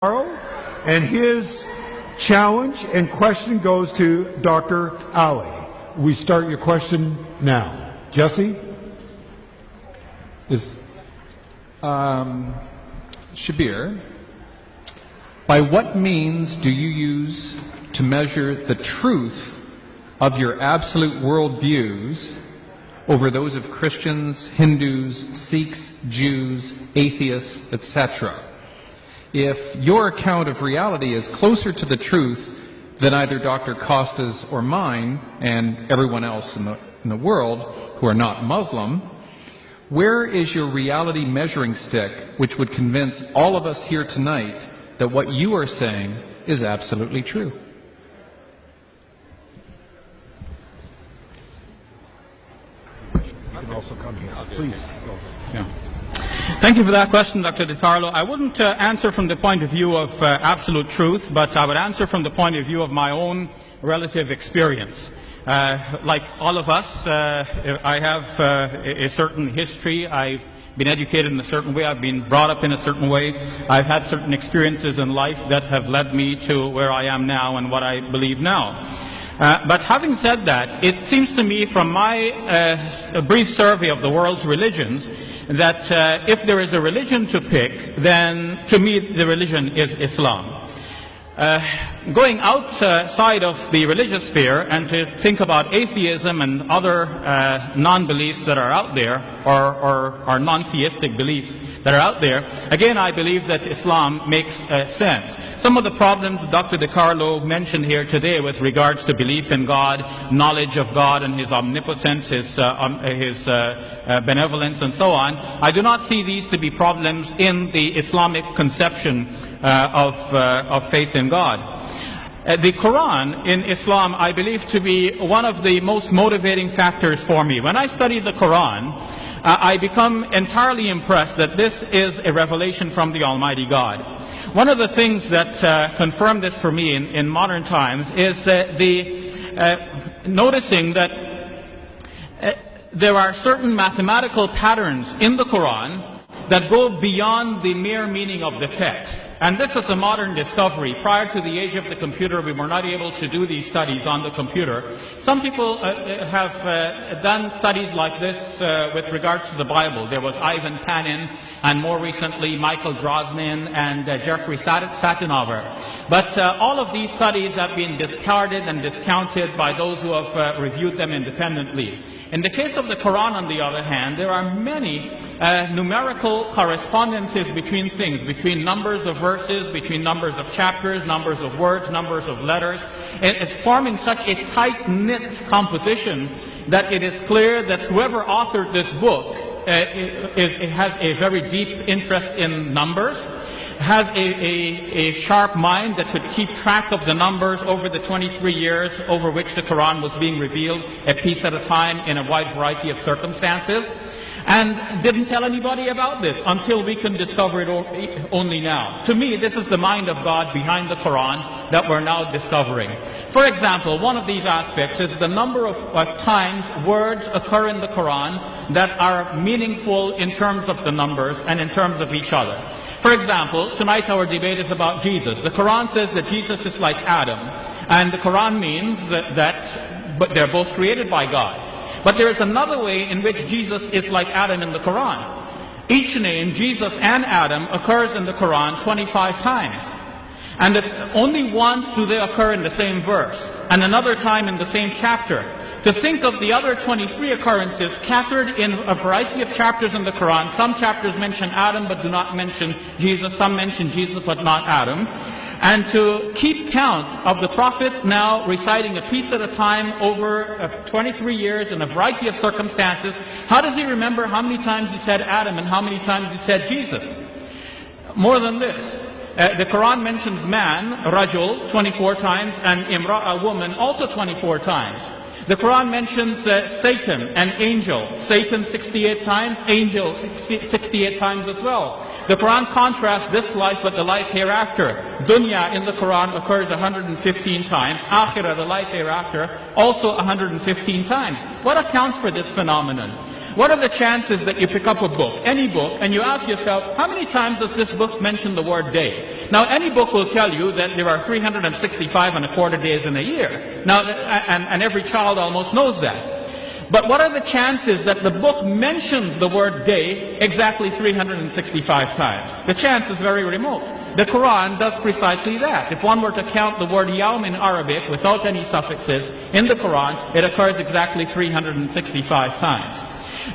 And his challenge and question goes to Dr. Ali. We start your question now. Jesse? Shabir, by what means do you use to measure the truth of your absolute worldviews over those of Christians, Hindus, Sikhs, Jews, atheists, etc.? If your account of reality is closer to the truth than either Dr. Costa's or mine and everyone else in the world who are not Muslim, where is your reality measuring stick which would convince all of us here tonight that what you are saying is absolutely true? You can also come here. Please go. Yeah. Thank you for that question, Dr. DiCarlo. I wouldn't answer from the point of view of absolute truth, but I would answer from the point of view of my own relative experience. Like all of us, I have a certain history. I've been educated in a certain way. I've been brought up in a certain way. I've had certain experiences in life that have led me to where I am now and what I believe now. But having said that, it seems to me from my brief survey of the world's religions that if there is a religion to pick, then to me the religion is Islam. Going outside of the religious sphere and to think about atheism and other non-beliefs that are out there, or non-theistic beliefs that are out there, again I believe that Islam makes sense. Some of the problems Dr. DiCarlo mentioned here today with regards to belief in God, knowledge of God and His omnipotence, His benevolence and so on, I do not see these to be problems in the Islamic conception of faith in God. The Quran in Islam I believe to be one of the most motivating factors for me. When I study the Quran, I become entirely impressed that this is a revelation from the Almighty God. One of the things that confirm this for me in modern times is noticing that there are certain mathematical patterns in the Quran that go beyond the mere meaning of the text. And this is a modern discovery. Prior to the age of the computer, we were not able to do these studies on the computer. Some people have done studies like this with regards to the Bible. There was Ivan Panin, and more recently Michael Drosnin and Jeffrey Satinover. But all of these studies have been discarded and discounted by those who have reviewed them independently. In the case of the Quran, on the other hand, there are many numerical correspondences between things, between numbers of verses, between numbers of chapters, numbers of words, numbers of letters. It's forming such a tight-knit composition that it is clear that whoever authored this book has a very deep interest in numbers, has a sharp mind that could keep track of the numbers over the 23 years over which the Quran was being revealed, a piece at a time in a wide variety of circumstances, and didn't tell anybody about this until we can discover it only now. To me, this is the mind of God behind the Quran that we're now discovering. For example, one of these aspects is the number of times words occur in the Quran that are meaningful in terms of the numbers and in terms of each other. For example, tonight our debate is about Jesus. The Quran says that Jesus is like Adam, and the Quran means but they're both created by God. But there is another way in which Jesus is like Adam in the Quran. Each name, Jesus and Adam, occurs in the Quran 25 times. And if only once do they occur in the same verse, and another time in the same chapter. To think of the other 23 occurrences scattered in a variety of chapters in the Quran. Some chapters mention Adam but do not mention Jesus. Some mention Jesus but not Adam. And to keep count of the Prophet now reciting a piece at a time over 23 years in a variety of circumstances, how does he remember how many times he said Adam and how many times he said Jesus? More than this, the Quran mentions man, rajul, 24 times, and imra, a woman, also 24 times. The Quran mentions Satan, an angel. Satan 68 times, angel 68 times as well. The Quran contrasts this life with the life hereafter. dunya in the Quran occurs 115 times. Akhirah, the life hereafter, also 115 times. What accounts for this phenomenon? What are the chances that you pick up a book, any book, and you ask yourself, how many times does this book mention the word day? Now, any book will tell you that there are 365 and a quarter days in a year. Now, and every child almost knows that. But what are the chances that the book mentions the word day exactly 365 times? The chance is very remote. The Quran does precisely that. If one were to count the word yawm in Arabic without any suffixes in the Quran, it occurs exactly 365 times.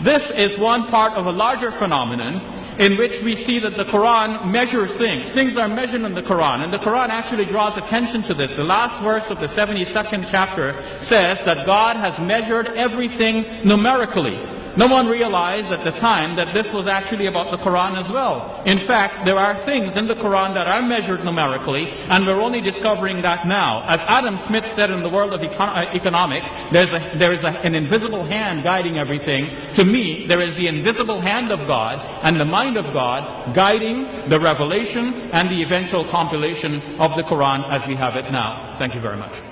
This is one part of a larger phenomenon in which we see that the Quran measures things. Things are measured in the Quran, and the Quran actually draws attention to this. The last verse of the 72nd chapter says that God has measured everything numerically. No one realized at the time that this was actually about the Quran as well. In fact, there are things in the Quran that are measured numerically, and we're only discovering that now. As Adam Smith said in the world of economics, there is an invisible hand guiding everything. To me, there is the invisible hand of God and the mind of God guiding the revelation and the eventual compilation of the Quran as we have it now. Thank you very much.